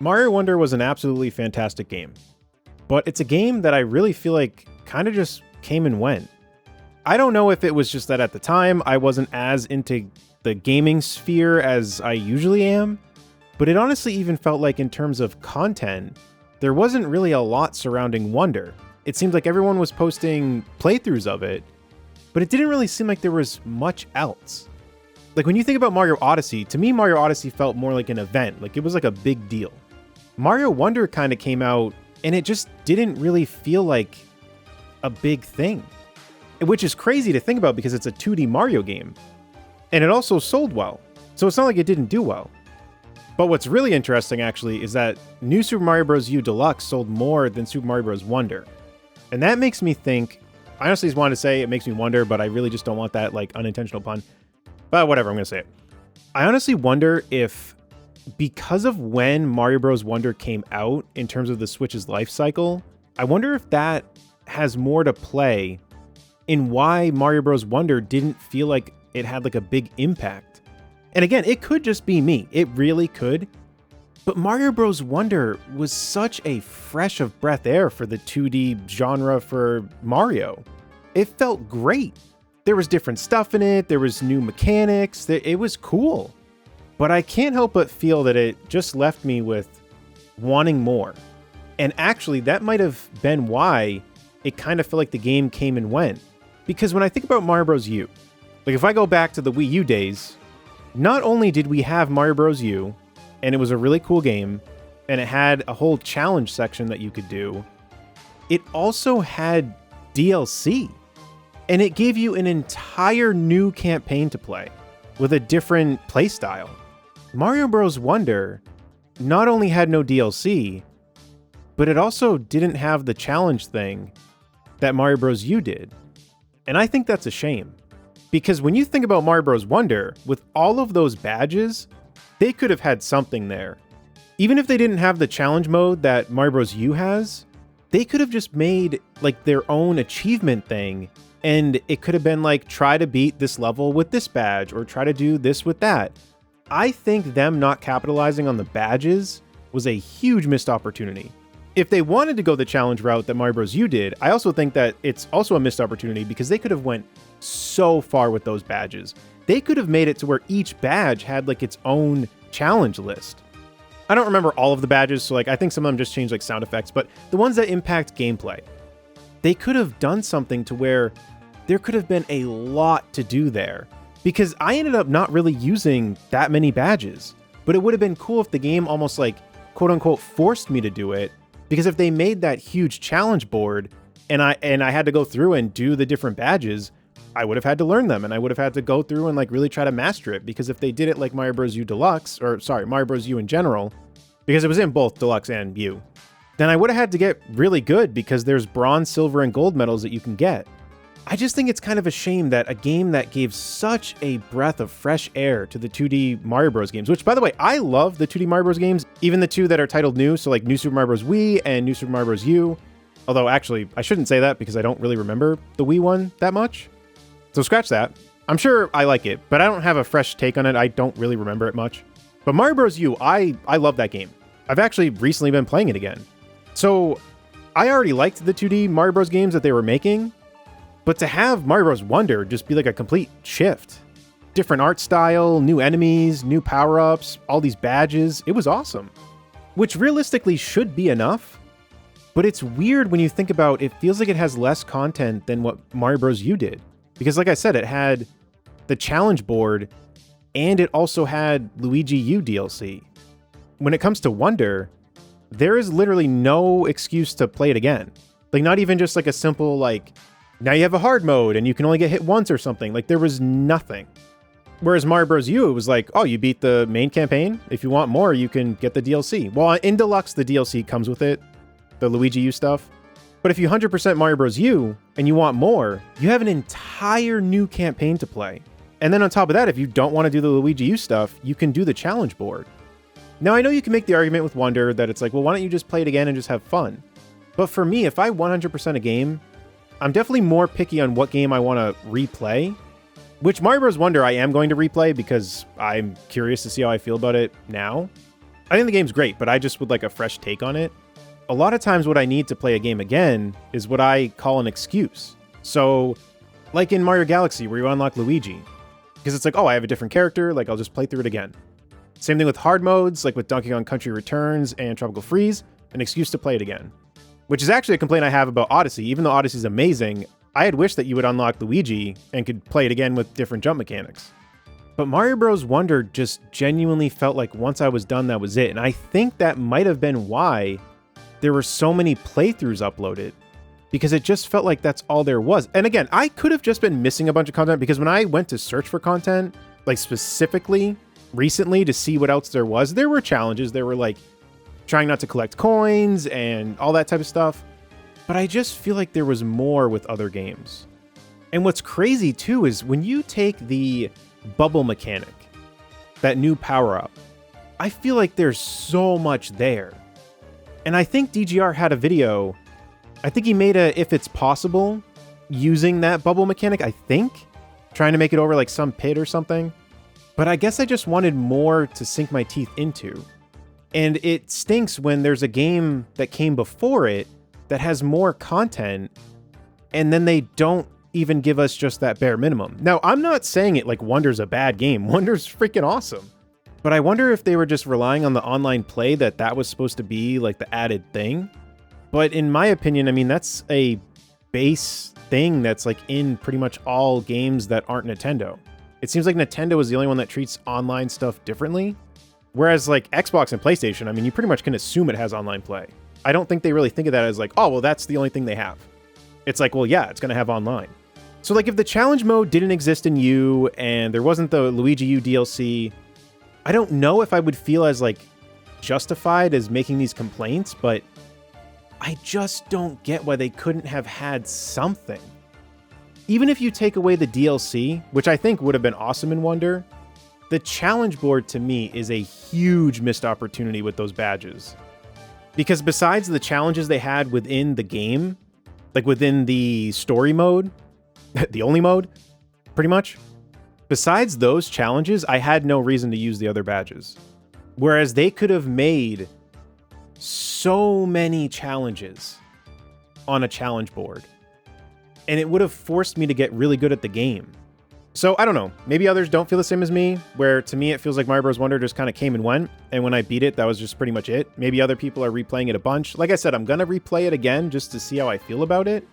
Mario Wonder was an absolutely fantastic game, but it's a game that I really feel like kind of just came and went. I don't know if it was just that at the time I wasn't as into the gaming sphere as I usually am, but it honestly even felt like in terms of content, there wasn't really a lot surrounding Wonder. It seemed like everyone was posting playthroughs of it, but it didn't really seem like there was much else. Like when you think about Mario Odyssey, to me Mario Odyssey felt more like an event, like it was like a big deal. Mario Wonder kind of came out and it just didn't really feel like a big thing, which is crazy to think about because it's a 2D Mario game. And it also sold well, so it's not like it didn't do well. But what's really interesting actually is that New Super Mario Bros. U Deluxe sold more than Super Mario Bros. Wonder. And that makes me think, I honestly just wanted to say it makes me wonder, but I really just don't want that like unintentional pun. But whatever, I'm going to say it. I honestly wonder if because of when Mario Bros. Wonder came out in terms of the Switch's life cycle, I wonder if that has more to play in why Mario Bros. Wonder didn't feel like it had like a big impact. And again, it could just be me. It really could. But Mario Bros. Wonder was such a fresh of breath air for the 2D genre for Mario. It felt great. There was different stuff in it. There was new mechanics. It was cool. But I can't help but feel that it just left me with wanting more. And actually, that might have been why it kind of felt like the game came and went. Because when I think about Mario Bros. U, like if I go back to the Wii U days, not only did we have Mario Bros. U, and it was a really cool game, and it had a whole challenge section that you could do, it also had DLC. And it gave you an entire new campaign to play with a different playstyle. Mario Bros. Wonder not only had no DLC, but it also didn't have the challenge thing that Mario Bros. U did. And I think that's a shame. Because when you think about Mario Bros. Wonder, with all of those badges, they could have had something there. Even if they didn't have the challenge mode that Mario Bros. U has, they could have just made like their own achievement thing. And it could have been like, try to beat this level with this badge, or try to do this with that. I think them not capitalizing on the badges was a huge missed opportunity. If they wanted to go the challenge route that Mario Bros. U did, I also think that it's also a missed opportunity because they could have went so far with those badges. They could have made it to where each badge had like its own challenge list. I don't remember all of the badges, so like I think some of them just changed like sound effects, but the ones that impact gameplay, they could have done something to where there could have been a lot to do there. Because I ended up not really using that many badges, but it would have been cool if the game almost like quote unquote forced me to do it. Because if they made that huge challenge board and I had to go through and do the different badges, I would have had to learn them and I would have had to go through and like really try to master it. Because if they did it like Mario Bros. U Deluxe, or sorry, Mario Bros. U in general, because it was in both Deluxe and U, then I would have had to get really good because there's bronze, silver, and gold medals that you can get. I just think it's kind of a shame that a game that gave such a breath of fresh air to the 2D Mario Bros. Games, which by the way, I love the 2D Mario Bros. Games, even the two that are titled new, so like New Super Mario Bros. Wii and New Super Mario Bros. U. Although actually, I shouldn't say that because I don't really remember the Wii one that much. So scratch that. I'm sure I like it, but I don't have a fresh take on it. I don't really remember it much. But Mario Bros. U, I love that game. I've actually recently been playing it again. So I already liked the 2D Mario Bros. Games that they were making, but to have Mario Bros. Wonder just be like a complete shift. Different art style, new enemies, new power-ups, all these badges, it was awesome. Which realistically should be enough, but it's weird when you think about it feels like it has less content than what Mario Bros. U did. Because like I said, it had the challenge board and it also had Luigi U DLC. When it comes to Wonder, there is literally no excuse to play it again. Like not even just like a simple like, now you have a hard mode and you can only get hit once or something. Like there was nothing. Whereas Mario Bros. U, it was like, oh, you beat the main campaign. If you want more, you can get the DLC. Well, in Deluxe, the DLC comes with it, the Luigi U stuff. But if you 100% Mario Bros. U and you want more, you have an entire new campaign to play. And then on top of that, if you don't want to do the Luigi U stuff, you can do the challenge board. Now, I know you can make the argument with Wonder that it's like, well, why don't you just play it again and just have fun? But for me, if I 100% a game, I'm definitely more picky on what game I want to replay, which Mario Bros. Wonder I am going to replay because I'm curious to see how I feel about it now. I think the game's great, but I just would like a fresh take on it. A lot of times what I need to play a game again is what I call an excuse. So, like in Mario Galaxy, where you unlock Luigi, because it's like, oh, I have a different character, like I'll just play through it again. Same thing with hard modes, like with Donkey Kong Country Returns and Tropical Freeze, an excuse to play it again. Which is actually a complaint I have about Odyssey. Even though Odyssey's amazing, I had wished that you would unlock Luigi and could play it again with different jump mechanics. But Mario Bros. Wonder just genuinely felt like once I was done, that was it. And I think that might have been why there were so many playthroughs uploaded, because it just felt like that's all there was. And again, I could have just been missing a bunch of content, because when I went to search for content, like specifically recently to see what else there was, there were challenges. There were like trying not to collect coins and all that type of stuff. But I just feel like there was more with other games. And what's crazy too is when you take the bubble mechanic, that new power-up, I feel like there's so much there. And I think DGR had a video, I think he made a if it's possible using that bubble mechanic, I think, trying to make it over like some pit or something. But I guess I just wanted more to sink my teeth into. And it stinks when there's a game that came before it that has more content, and then they don't even give us just that bare minimum. Now, I'm not saying it like Wonder's a bad game. Wonder's freaking awesome. But I wonder if they were just relying on the online play, that was supposed to be like the added thing. But in my opinion, I mean, that's a base thing that's like in pretty much all games that aren't Nintendo. It seems like Nintendo is the only one that treats online stuff differently. Whereas like Xbox and PlayStation, I mean, you pretty much can assume it has online play. I don't think they really think of that as like, oh, well, that's the only thing they have. It's like, well, yeah, it's going to have online. So like if the challenge mode didn't exist in U and there wasn't the Luigi U DLC, I don't know if I would feel as like justified as making these complaints, but I just don't get why they couldn't have had something. Even if you take away the DLC, which I think would have been awesome in Wonder, the challenge board to me is a huge missed opportunity with those badges. Because besides the challenges they had within the game, like within the story mode, the only mode, pretty much, besides those challenges, I had no reason to use the other badges. Whereas they could have made so many challenges on a challenge board, and it would have forced me to get really good at the game. So I don't know, maybe others don't feel the same as me, where to me it feels like Mario Bros. Wonder just kind of came and went, and when I beat it, that was just pretty much it. Maybe other people are replaying it a bunch. Like I said, I'm gonna replay it again just to see how I feel about it,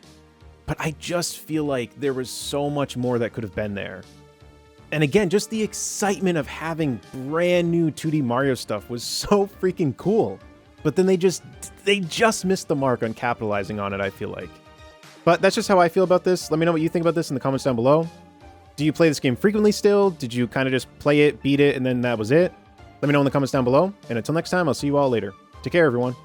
but I just feel like there was so much more that could have been there. And again, just the excitement of having brand new 2D Mario stuff was so freaking cool. But then they just missed the mark on capitalizing on it, I feel like. But that's just how I feel about this. Let me know what you think about this in the comments down below. Do you play this game frequently still? Did you kind of just play it, beat it, and then that was it? Let me know in the comments down below. And until next time, I'll see you all later. Take care, everyone.